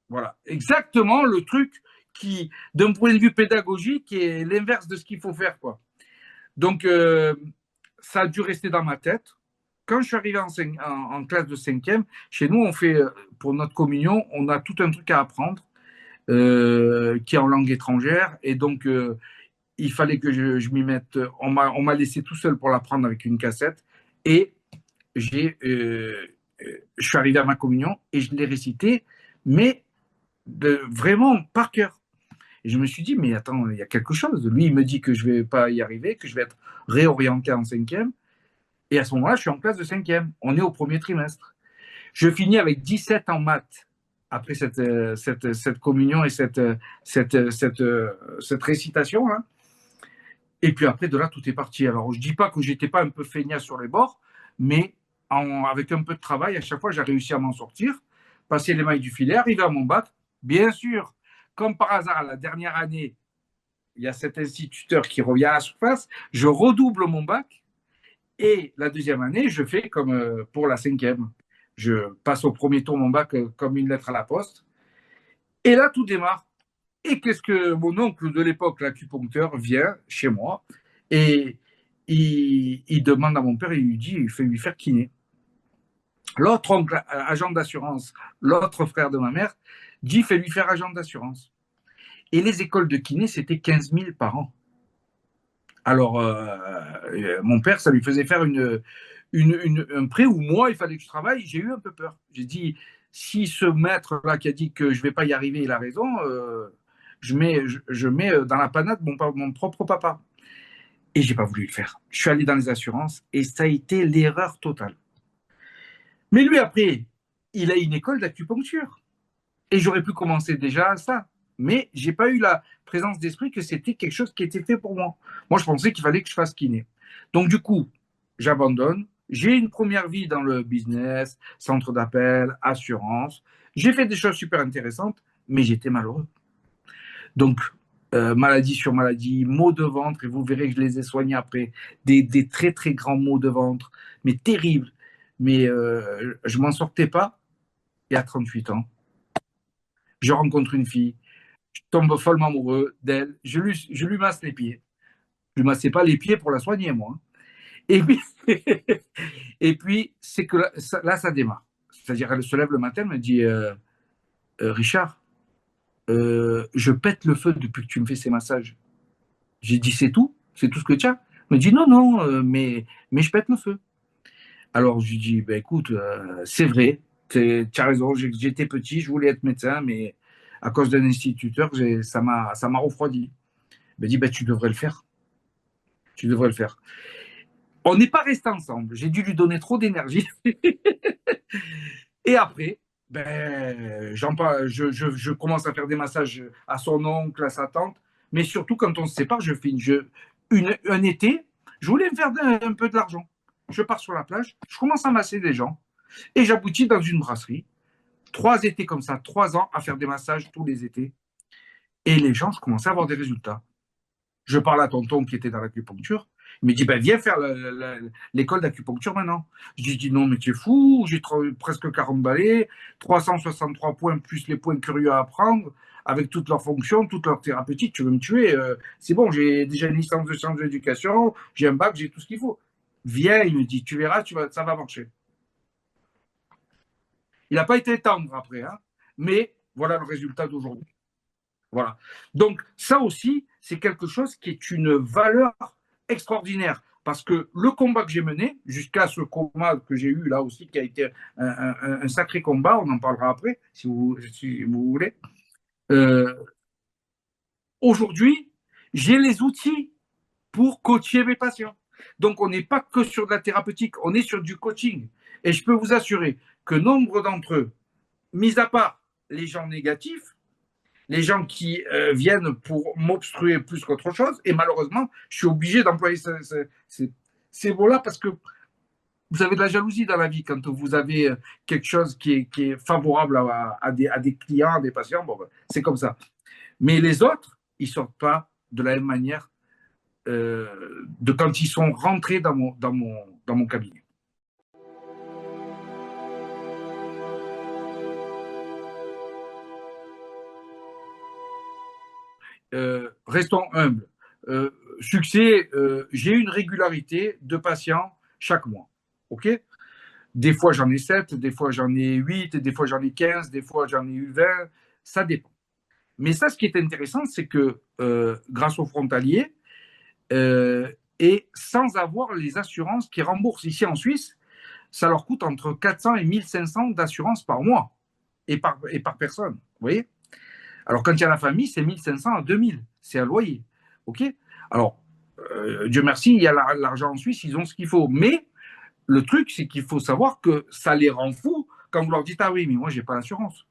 Voilà, exactement le truc qui, d'un point de vue pédagogique, est l'inverse de ce qu'il faut faire, quoi. Donc, ça a dû rester dans ma tête. Quand je suis arrivé en classe de cinquième, chez nous, on fait, pour notre communion, on a tout un truc à apprendre qui est en langue étrangère. Et donc, il fallait que je m'y mette. On m'a laissé tout seul pour l'apprendre avec une cassette. Et je suis arrivé à ma communion et je l'ai récité, mais vraiment par cœur. Et je me suis dit, mais attends, il y a quelque chose. Lui, il me dit que je ne vais pas y arriver, que je vais être réorienté en cinquième. Et à ce moment-là, je suis en classe de cinquième. On est au premier trimestre. Je finis avec 17 en maths après cette communion et cette récitation. Hein. Et puis après, de là, tout est parti. Alors, je ne dis pas que j'étais pas un peu feignasse sur les bords, mais avec un peu de travail, à chaque fois, j'ai réussi à m'en sortir, passer les mailles du filet, arriver à mon bac. Bien sûr, comme par hasard, la dernière année, il y a cet instituteur qui revient à la surface, je redouble mon bac, et la deuxième année, je fais comme pour la cinquième. Je passe au premier tour mon bac comme une lettre à la poste. Et là, tout démarre. Et qu'est-ce que mon oncle de l'époque, l'acupuncteur, vient chez moi et il demande à mon père, il lui dit, il fait lui faire kiné. L'autre oncle, agent d'assurance, l'autre frère de ma mère, dit, fais lui faire agent d'assurance. Et les écoles de kiné, c'était 15 000 par an. Alors, mon père, ça lui faisait faire un prêt où moi, il fallait que je travaille. J'ai eu un peu peur. J'ai dit, si ce maître-là qui a dit que je ne vais pas y arriver, il a raison, je mets dans la panade mon propre papa. Et j'ai pas voulu le faire. Je suis allé dans les assurances et ça a été l'erreur totale. Mais lui, après, il a une école d'acupuncture. Et j'aurais pu commencer déjà ça. Mais j'ai pas eu la présence d'esprit que c'était quelque chose qui était fait pour moi. Moi, je pensais qu'il fallait que je fasse kiné. Donc, du coup, j'abandonne. J'ai une première vie dans le business, centre d'appel, assurance. J'ai fait des choses super intéressantes, mais j'étais malheureux. Donc, maladie sur maladie, maux de ventre, et vous verrez que je les ai soignés après. Des très, très grands maux de ventre, mais terribles. Mais je m'en sortais pas. Et à 38 ans, je rencontre une fille, je tombe follement amoureux d'elle, je lui masse les pieds. Je lui massais pas les pieds pour la soigner, moi. Hein. Et puis, et puis c'est que là, ça démarre. C'est-à-dire, elle se lève le matin, elle me dit Richard, je pète le feu depuis que tu me fais ces massages. J'ai dit c'est tout? C'est tout ce que tu as? Elle me dit non, non, mais je pète le feu. Alors, je lui dis bah, écoute, c'est vrai, tu as raison, j'étais petit, je voulais être médecin, mais à cause d'un instituteur, ça m'a refroidi. Il m'a dit bah, tu devrais le faire. Tu devrais le faire. On n'est pas resté ensemble. J'ai dû lui donner trop d'énergie. Et après, je commence à faire des massages à son oncle, à sa tante. Mais surtout, quand on se sépare, je fais un été, je voulais me faire un peu de l'argent. Je pars sur la plage, je commence à masser des gens. Et j'aboutis dans une brasserie. 3 étés comme ça, 3 ans à faire des massages tous les étés. Et les gens, je commençais à avoir des résultats. Je parle à tonton qui était dans l'acupuncture. Il me dit, ben, viens faire l'école d'acupuncture maintenant. Je lui dis, non, mais tu es fou, j'ai presque 40 balais, 363 points plus les points curieux à apprendre, avec toutes leurs fonctions, toutes leurs thérapeutiques, tu veux me tuer. C'est bon, j'ai déjà une licence de sciences de l'éducation, j'ai un bac, j'ai tout ce qu'il faut. Viens, il me dit, tu verras, ça va marcher. Il n'a pas été tendre après, hein, mais voilà le résultat d'aujourd'hui. Voilà. Donc, ça aussi, c'est quelque chose qui est une valeur extraordinaire. Parce que le combat que j'ai mené, jusqu'à ce combat que j'ai eu là aussi, qui a été un sacré combat, on en parlera après, si vous voulez. Euh, Aujourd'hui, j'ai les outils pour coacher mes patients. Donc, on n'est pas que sur de la thérapeutique, on est sur du coaching. Et je peux vous assurer que nombre d'entre eux, mis à part les gens négatifs, les gens qui viennent pour m'obstruer plus qu'autre chose, et malheureusement, je suis obligé d'employer ces mots-là parce que vous avez de la jalousie dans la vie quand vous avez quelque chose qui est favorable à des clients, à des patients. Bon, ben, c'est comme ça. Mais les autres, ils ne sortent pas de la même manière de quand ils sont rentrés dans mon cabinet. Restons humbles. Succès, j'ai une régularité de patients chaque mois. OK? Des fois, j'en ai 7, des fois, j'en ai 8, des fois, j'en ai 15, des fois, j'en ai eu 20. Ça dépend. Mais ça, ce qui est intéressant, c'est que grâce aux frontaliers, et sans avoir les assurances qui remboursent ici en Suisse, ça leur coûte entre 400 et 1500 d'assurance par mois et par personne. Vous voyez? Alors, quand il y a la famille, c'est 1500 à 2000. C'est un loyer. OK? Alors, Dieu merci, il y a l'argent en Suisse, ils ont ce qu'il faut. Mais le truc, c'est qu'il faut savoir que ça les rend fous quand vous leur dites: ah oui, mais moi, j'ai pas l'assurance.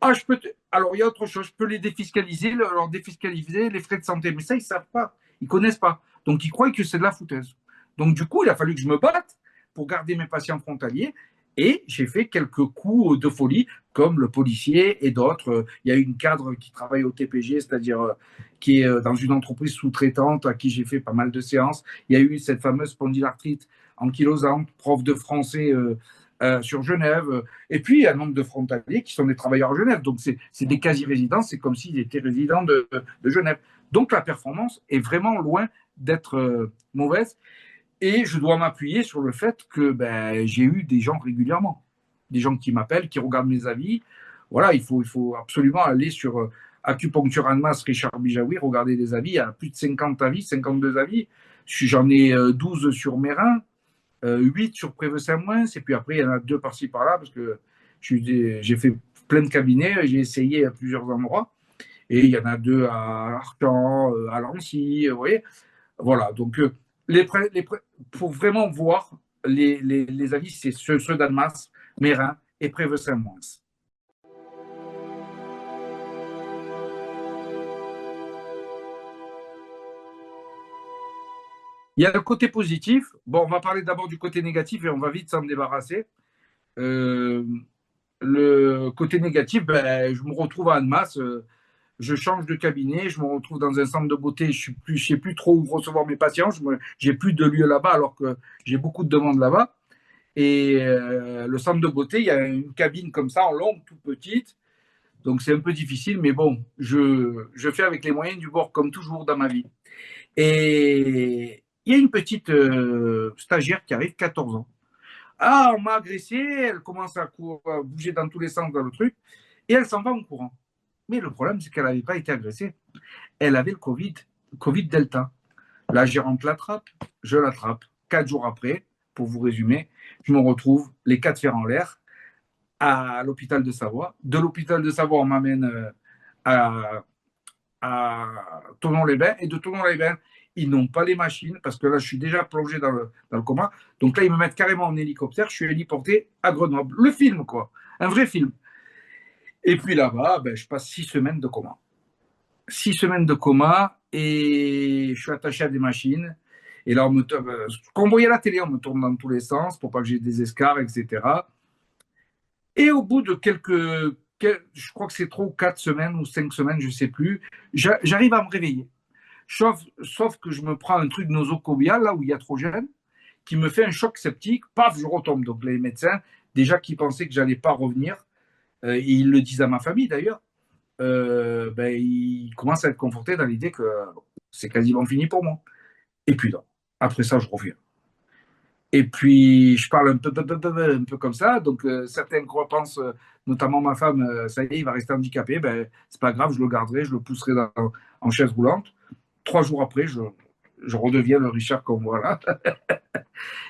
Ah, alors, il y a autre chose, je peux les défiscaliser, leur défiscaliser les frais de santé. Mais ça, ils ne savent pas. Ils ne connaissent pas. Donc, ils croient que c'est de la foutaise. Donc, du coup, il a fallu que je me batte pour garder mes patients frontaliers. Et j'ai fait quelques coups de folie, comme le policier et d'autres. Il y a une cadre qui travaille au TPG, c'est-à-dire qui est dans une entreprise sous-traitante à qui j'ai fait pas mal de séances. Il y a eu cette fameuse spondylarthrite ankylosante, prof de français sur Genève. Et puis, il y a un nombre de frontaliers qui sont des travailleurs à Genève. Donc, c'est des quasi-résidents. C'est comme s'ils étaient résidents de Genève. Donc, la performance est vraiment loin d'être mauvaise. Et je dois m'appuyer sur le fait que ben, j'ai eu des gens régulièrement. Des gens qui m'appellent, qui regardent mes avis. Voilà, il faut absolument aller sur Acupuncture Annemasse, Richard Bijawi, regarder des avis. Il y a plus de 50 avis, 52 avis. J'en ai 12 sur mes reins. 8 sur Préveux-Saint-Moins, et puis après, il y en a 2 par-ci par-là, parce que j'ai fait plein de cabinets, j'ai essayé à plusieurs endroits, et il y en a 2 à Arcan, à Lancy, vous voyez. Voilà, donc pour vraiment voir les avis, c'est ceux d'Annemasse, Mérin et Préveux-Saint-Moins. Il y a le côté positif. Bon, on va parler d'abord du côté négatif et on va vite s'en débarrasser. Euh, le côté négatif, ben, je me retrouve à Annemasse, je change de cabinet, je me retrouve dans un centre de beauté, je ne sais plus trop où recevoir mes patients, j'ai plus de lieu là-bas alors que j'ai beaucoup de demandes là-bas. Et le centre de beauté, il y a une cabine comme ça en longue, toute petite, donc c'est un peu difficile, mais bon, je fais avec les moyens du bord comme toujours dans ma vie. Et il y a une petite stagiaire qui arrive, 14 ans. Ah, on m'a agressé, elle commence à bouger dans tous les sens dans le truc, et elle s'en va en courant. Mais le problème, c'est qu'elle n'avait pas été agressée. Elle avait le Covid Delta. La gérante l'attrape, je l'attrape. 4 jours après, pour vous résumer, je me retrouve les 4 fers en l'air à l'hôpital de Savoie. De l'hôpital de Savoie, on m'amène à Tonon-les-Bains. Et de Tonon-les-Bains, ils n'ont pas les machines parce que là, je suis déjà plongé dans le coma. Donc là, ils me mettent carrément en hélicoptère. Je suis héliporté à Grenoble. Le film, quoi. Un vrai film. Et puis là-bas, ben, je passe 6 semaines de coma. 6 semaines de coma et je suis attaché à des machines. Et là, qu'on voyait à la télé, on me tourne dans tous les sens pour pas que j'ai des escarres, etc. Et au bout de je crois que c'est 3 ou 4 semaines ou 5 semaines, je ne sais plus, j'arrive à me réveiller. Sauf que je me prends un truc nosocomial, là où il y a trop gêne, qui me fait un choc septique, paf, je retombe. Donc les médecins, déjà qui pensaient que j'allais pas revenir, et ils le disent à ma famille d'ailleurs, ben, ils commencent à être confortés dans l'idée que c'est quasiment fini pour moi. Et puis non, après ça, je reviens. Et puis, je parle un peu comme ça. Donc, certaines pensent, notamment ma femme, ça y est, il va rester handicapé. Ben, c'est pas grave, je le garderai, je le pousserai en chaise roulante. 3 jours après, je redeviens le Richard comme voilà.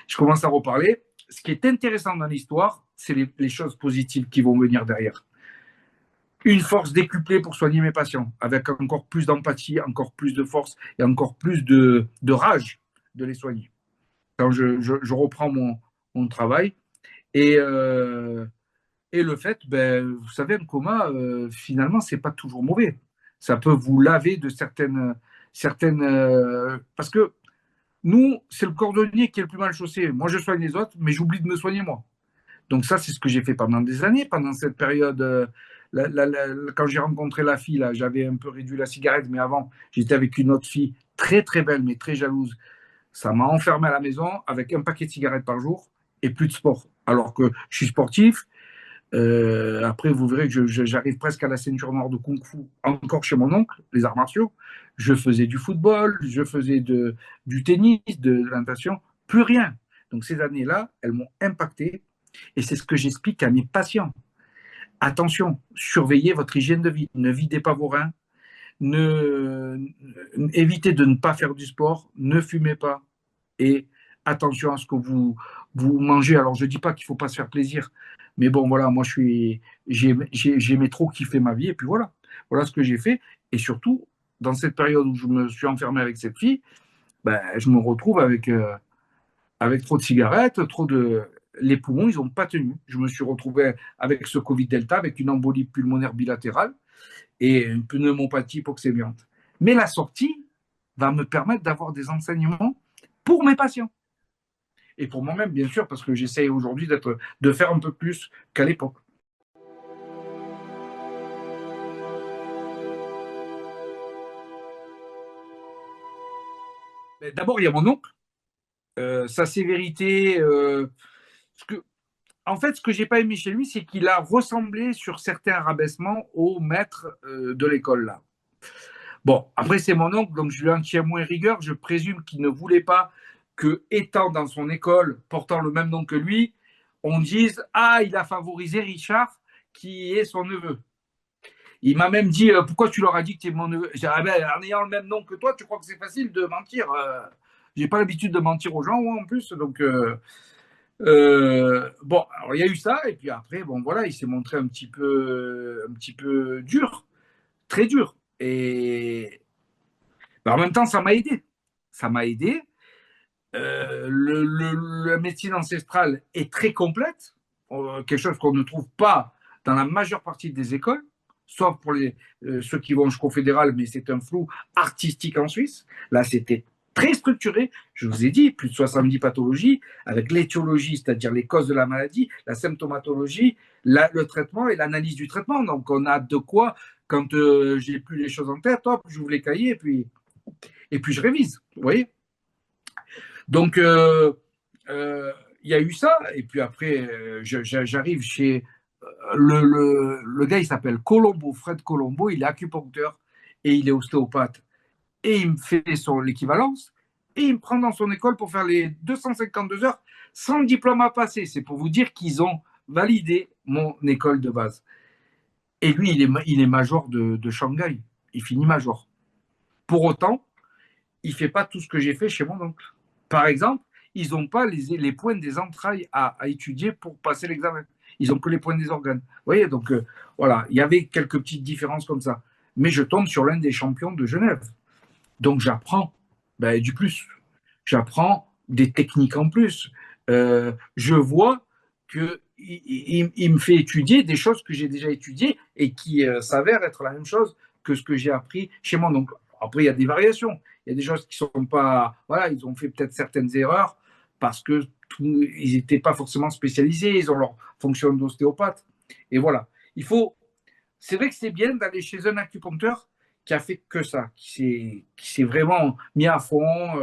Je commence à reparler. Ce qui est intéressant dans l'histoire, c'est les choses positives qui vont venir derrière. Une force décuplée pour soigner mes patients, avec encore plus d'empathie, encore plus de force et encore plus de rage de les soigner. Quand je reprends mon travail, et, euh, et le fait, ben, vous savez, un coma, finalement, c'est pas toujours mauvais. Ça peut vous laver de parce que nous, c'est le cordonnier qui est le plus mal chaussé. Moi, je soigne les autres, mais j'oublie de me soigner moi. Donc ça, c'est ce que j'ai fait pendant des années, pendant cette période. Quand j'ai rencontré la fille, là, j'avais un peu réduit la cigarette, mais avant, j'étais avec une autre fille très très belle, mais très jalouse. Ça m'a enfermé à la maison avec un paquet de cigarettes par jour et plus de sport. Alors que je suis sportif. Après, vous verrez que j'arrive presque à la ceinture noire de Kung Fu, encore chez mon oncle, les arts martiaux. Je faisais du football, je faisais du tennis, de la natation, plus rien. Donc ces années-là, elles m'ont impacté et c'est ce que j'explique à mes patients. Attention, surveillez votre hygiène de vie, ne videz pas vos reins, évitez de ne pas faire du sport, ne fumez pas et attention à ce que vous mangez. Alors je ne dis pas qu'il ne faut pas se faire plaisir, mais bon voilà, moi j'ai trop kiffé ma vie et puis voilà ce que j'ai fait. Et surtout, dans cette période où je me suis enfermé avec cette fille, ben, je me retrouve avec trop de cigarettes, trop de. Les poumons, ils n'ont pas tenu. Je me suis retrouvé avec ce Covid Delta, avec une embolie pulmonaire bilatérale et une pneumopathie hypoxémiante. Mais la sortie va me permettre d'avoir des enseignements pour mes patients. Et pour moi-même, bien sûr, parce que j'essaye aujourd'hui de faire un peu plus qu'à l'époque. D'abord, il y a mon oncle, sa sévérité. En fait, ce que j'ai pas aimé chez lui, c'est qu'il a ressemblé sur certains rabaissements au maître de l'école là. Bon, après, c'est mon oncle, donc je lui en tiens moins rigueur. Je présume qu'il ne voulait pas que, étant dans son école, portant le même nom que lui, on dise ah, il a favorisé Richard, qui est son neveu. Il m'a même dit pourquoi tu leur as dit que tu es mon neveu. J'ai dit, ah ben, en ayant le même nom que toi, tu crois que c'est facile de mentir. J'ai pas l'habitude de mentir aux gens, moi, en plus. Donc, bon, alors il y a eu ça, et puis après, bon, voilà, il s'est montré un petit peu dur, très dur. Et ben, en même temps, ça m'a aidé. Ça m'a aidé. La médecine ancestrale est très complète, quelque chose qu'on ne trouve pas dans la majeure partie des écoles, sauf pour ceux qui vont jusqu'au fédéral, mais c'est un flou artistique en Suisse. Là, c'était très structuré. Je vous ai dit, plus de 70 pathologies, avec l'étiologie, c'est-à-dire les causes de la maladie, la symptomatologie, le traitement et l'analyse du traitement. Donc, on a de quoi, quand j'ai plus les choses en tête, hop, j'ouvre les cahiers et puis je révise. Vous voyez. Donc, il y a eu ça. Et puis après, j'arrive chez le gars, il s'appelle Colombo, Fred Colombo. Il est acupuncteur et il est ostéopathe. Et il me fait l'équivalence. Et il me prend dans son école pour faire les 252 heures sans diplôme à passer. C'est pour vous dire qu'ils ont validé mon école de base. Et lui, il est major de Shanghai. Il finit major. Pour autant, il ne fait pas tout ce que j'ai fait chez mon oncle. Par exemple, ils n'ont pas les points des entrailles à étudier pour passer l'examen. Ils n'ont que les points des organes. Vous voyez, donc voilà, il y avait quelques petites différences comme ça. Mais je tombe sur l'un des champions de Genève. Donc j'apprends du plus. J'apprends des techniques en plus. Je vois qu'il me fait étudier des choses que j'ai déjà étudiées et qui s'avèrent être la même chose que ce que j'ai appris chez mon oncle. Après, il y a des variations. Il y a des choses qui ne sont pas. Voilà, ils ont fait peut-être certaines erreurs parce que ils n'étaient pas forcément spécialisés. Ils ont leur fonction d'ostéopathe. Et voilà. C'est vrai que c'est bien d'aller chez un acupuncteur qui a fait que ça, qui s'est vraiment mis à fond.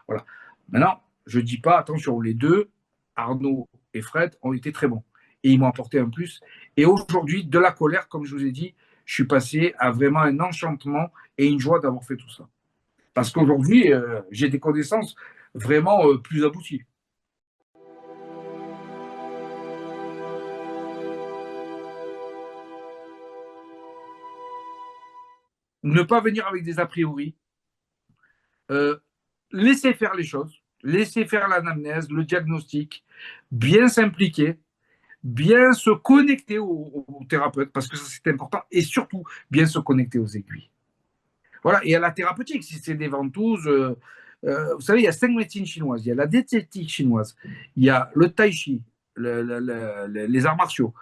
Voilà. Maintenant, je ne dis pas, attention, les deux, Arnaud et Fred, ont été très bons. Et ils m'ont apporté un plus. Et aujourd'hui, de la colère, comme je vous ai dit, je suis passé à vraiment un enchantement et une joie d'avoir fait tout ça. Parce qu'aujourd'hui, j'ai des connaissances vraiment plus abouties. ne pas venir avec des a priori, euh, laisser faire les choses, laisser faire l'anamnèse, le diagnostic, bien s'impliquer, bien se connecter au thérapeute, parce que ça c'est important, et surtout bien se connecter aux aiguilles. Voilà, et à la thérapeutique, si c'est des ventouses, vous savez, il y a 5 médecines chinoises. Il y a la diététique chinoise, il y a le tai chi, les arts martiaux,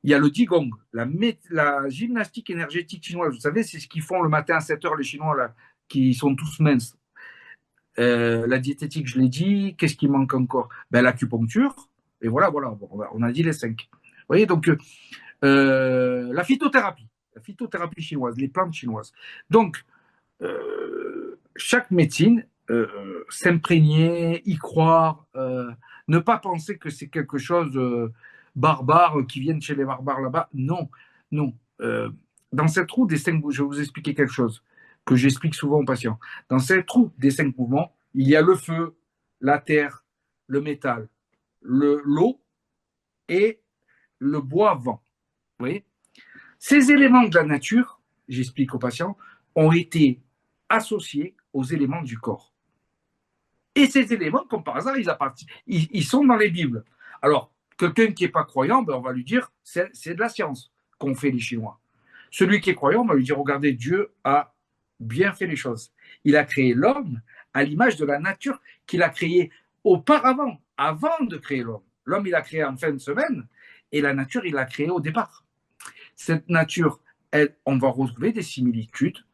il y a le Qigong, la gymnastique énergétique chinoise. Vous savez, c'est ce qu'ils font le matin à 7 heures, les Chinois, là, qui sont tous minces. La diététique, je l'ai dit. Qu'est-ce qui manque encore? Ben, l'acupuncture. Et voilà, voilà, on a dit les 5. Vous voyez, donc, la phytothérapie chinoise, les plantes chinoises. Donc, chaque médecine, s'imprégner, y croire, ne pas penser que c'est quelque chose barbare qui viennent chez les barbares là-bas. Non, non. Dans cette roue des 5, je vais vous expliquer quelque chose que j'explique souvent aux patients. Dans cette roue des 5 mouvements, il y a le feu, la terre, le métal, l'eau et le bois-vent. Vous voyez? Ces éléments de la nature, j'explique aux patients, ont été associés aux éléments du corps. Et ces éléments, comme par hasard, ils sont dans les Bibles. Alors, quelqu'un qui n'est pas croyant, ben on va lui dire, c'est de la science qu'ont fait les Chinois. Celui qui est croyant, on va lui dire, regardez, Dieu a bien fait les choses. Il a créé l'homme à l'image de la nature qu'il a créée auparavant, avant de créer l'homme. L'homme, il a créé en fin de semaine, et la nature, il l'a créée au départ. Cette nature, elle, on va retrouver des similitudes,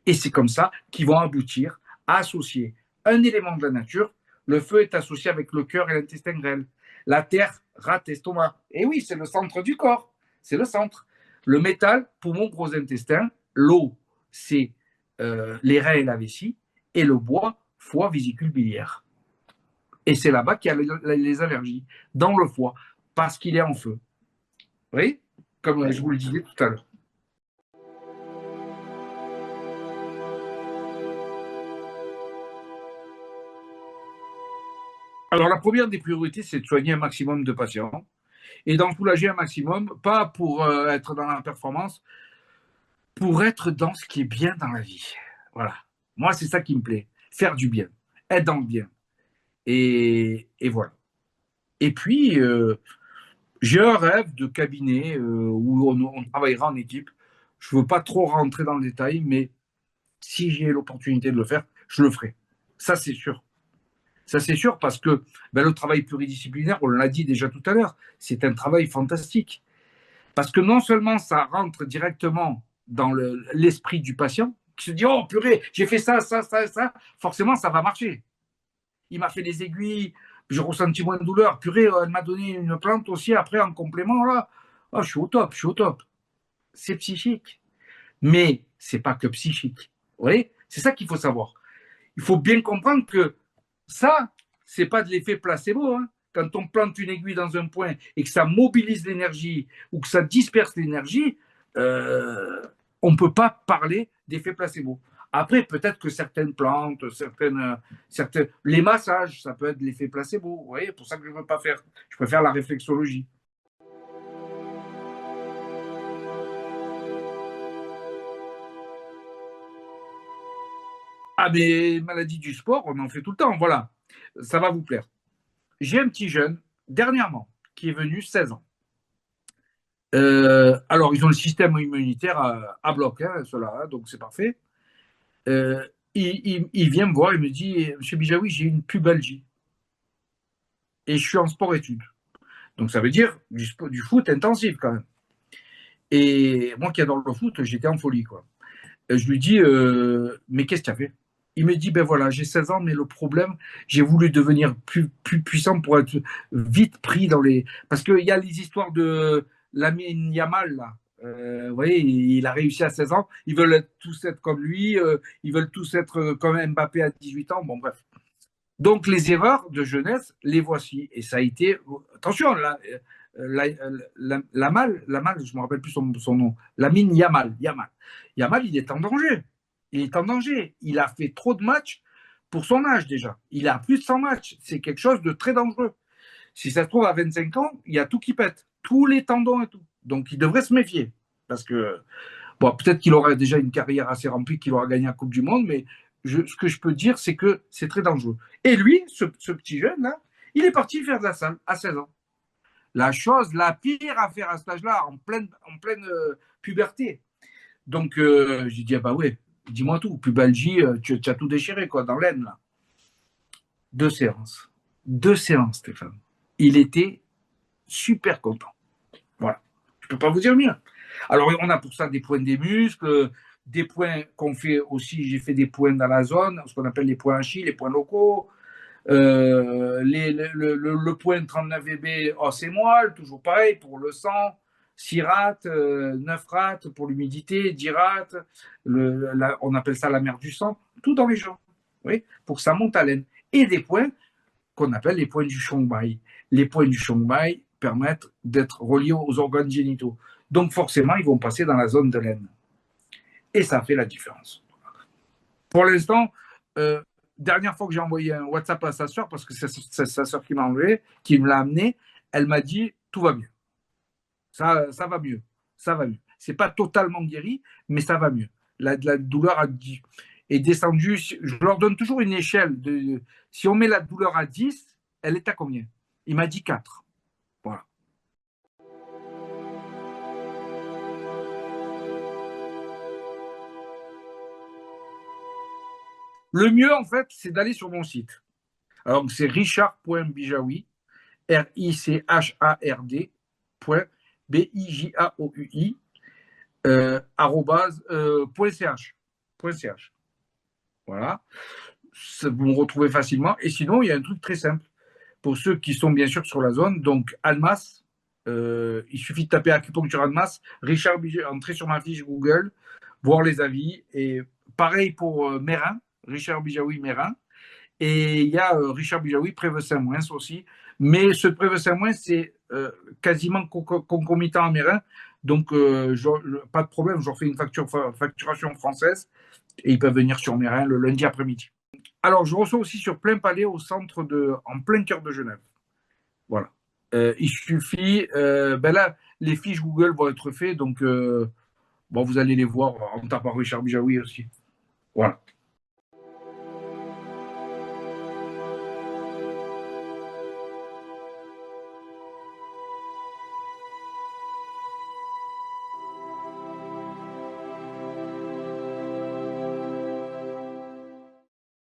et c'est comme ça qu'ils vont aboutir à associer un élément de la nature. Le feu est associé avec le cœur et l'intestin grêle. La terre, rate, estomac. Et oui, c'est le centre du corps. C'est le centre. Le métal, poumon, gros intestin. L'eau, c'est les reins et la vessie. Et le bois, foie, vésicule biliaire. Et c'est là-bas qu'il y a les allergies, dans le foie, parce qu'il est en feu. Vous voyez? Comme je vous le disais tout à l'heure. Alors, la première des priorités, c'est de soigner un maximum de patients et d'en soulager un maximum, pas pour être dans la performance, pour être dans ce qui est bien dans la vie. Voilà. Moi, c'est ça qui me plaît. Faire du bien, être dans le bien. Et voilà. Et puis, j'ai un rêve de cabinet où on travaillera en équipe. Je ne veux pas trop rentrer dans le détail, mais si j'ai l'opportunité de le faire, je le ferai. Ça, c'est sûr. Ça, c'est sûr, parce que ben, le travail pluridisciplinaire, on l'a dit déjà tout à l'heure, c'est un travail fantastique. Parce que non seulement ça rentre directement dans l'esprit du patient, qui se dit, oh purée, j'ai fait ça, ça, ça, ça, forcément, ça va marcher. Il m'a fait des aiguilles, j'ai ressenti moins de douleur. Purée, elle m'a donné une plante aussi après en complément, là. Oh, je suis au top, je suis au top. C'est psychique. Mais c'est pas que psychique. Vous voyez? C'est ça qu'il faut savoir. Il faut bien comprendre que ça, c'est pas de l'effet placebo. Hein. Quand on plante une aiguille dans un point et que ça mobilise l'énergie ou que ça disperse l'énergie, on ne peut pas parler d'effet placebo. Après, peut-être que certaines plantes, les massages, ça peut être de l'effet placebo. Vous voyez, pour ça que je ne veux pas faire. Je préfère la réflexologie. Ah, mais maladie du sport, on en fait tout le temps. Voilà, ça va vous plaire. J'ai un petit jeune, dernièrement, qui est venu 16 ans. Alors, ils ont le système immunitaire à bloc, hein, ceux-là, hein, donc c'est parfait. Il vient me voir, il me dit, Monsieur Bijawi, j'ai une pubalgie et je suis en sport-études. Donc ça veut dire du foot intensif quand même. Et moi qui adore le foot, j'étais en folie, quoi. Et je lui dis, mais qu'est-ce que tu as fait? Il me dit, ben voilà, j'ai 16 ans, mais le problème, j'ai voulu devenir plus puissant pour être vite pris dans les... Parce qu'il y a les histoires de Lamine Yamal, là. Vous voyez, il a réussi à 16 ans. Ils veulent tous être comme lui. Ils veulent tous être comme Mbappé à 18 ans. Bon, bref. Donc, les erreurs de jeunesse, les voici. Et ça a été... Attention, là, Lamal, je ne me rappelle plus son nom. Lamine Yamal. Yamal, il est en danger. Il est en danger. Il a fait trop de matchs pour son âge déjà. Il a plus de 100 matchs. C'est quelque chose de très dangereux. Si ça se trouve, à 25 ans, il y a tout qui pète. Tous les tendons et tout. Donc, il devrait se méfier. Parce que Bon, peut-être qu'il aura déjà une carrière assez remplie, qu'il aura gagné la Coupe du Monde, mais ce que je peux dire, c'est que c'est très dangereux. Et lui, ce petit jeune-là, il est parti faire de la salle à 16 ans. La chose la pire à faire à cet âge-là, en pleine puberté. Donc, j'ai dit, ah bah ouais, dis-moi tout. Pubalgie, tu as tout déchiré, quoi, dans l'aine, là. 2 séances. 2 séances, Stéphane. Il était super content. Voilà. Je ne peux pas vous dire mieux. Alors, on a pour ça des points des muscles, des points qu'on fait aussi. J'ai fait des points dans la zone, ce qu'on appelle les points H, les points locaux. Le point 39 VB, oh, c'est moelle, toujours pareil pour le sang. 6 rats, 9 rats pour l'humidité, 10 rats, on appelle ça la mer du sang, tout dans les jambes, oui, pour que ça monte à l'aine. Et des points qu'on appelle les points du Chongbai. Les points du Chongbai permettent d'être reliés aux organes génitaux. Donc forcément, ils vont passer dans la zone de l'aine. Et ça fait la différence. Pour l'instant, dernière fois que j'ai envoyé un WhatsApp à sa soeur, parce que c'est sa soeur qui m'a enlevé, qui me l'a amené, elle m'a dit tout va bien. Ça va mieux. Ça va mieux. C'est pas totalement guéri, mais ça va mieux. La douleur est descendue. Je leur donne toujours une échelle. Si on met la douleur à 10, elle est à combien? Il m'a dit 4. Voilà. Le mieux, en fait, c'est d'aller sur mon site. Alors, c'est richard.bijaoui, RICHARD, BIJAOUI, .ch. Voilà. Vous me retrouvez facilement. Et sinon, il y a un truc très simple. Pour ceux qui sont bien sûr sur la zone, donc Almas, il suffit de taper acupuncture Almas, Richard Bijaoui, entrer sur ma fiche Google, voir les avis. Et pareil pour Mérin, Richard Bijaoui Mérin. Et il y a Richard Bijaoui, Prèves-Saint-Mouens aussi. Mais ce Prèves-Saint-Mouens, c'est quasiment concomitant à Mérin. Donc, pas de problème, je leur fais une facturation française et ils peuvent venir sur Mérin le lundi après-midi. Alors, je reçois aussi sur Plein Palais au centre en plein cœur de Genève. Voilà. Il suffit, ben là, les fiches Google vont être faites, donc bon, vous allez les voir en tapant Richard Bijaoui aussi. Voilà.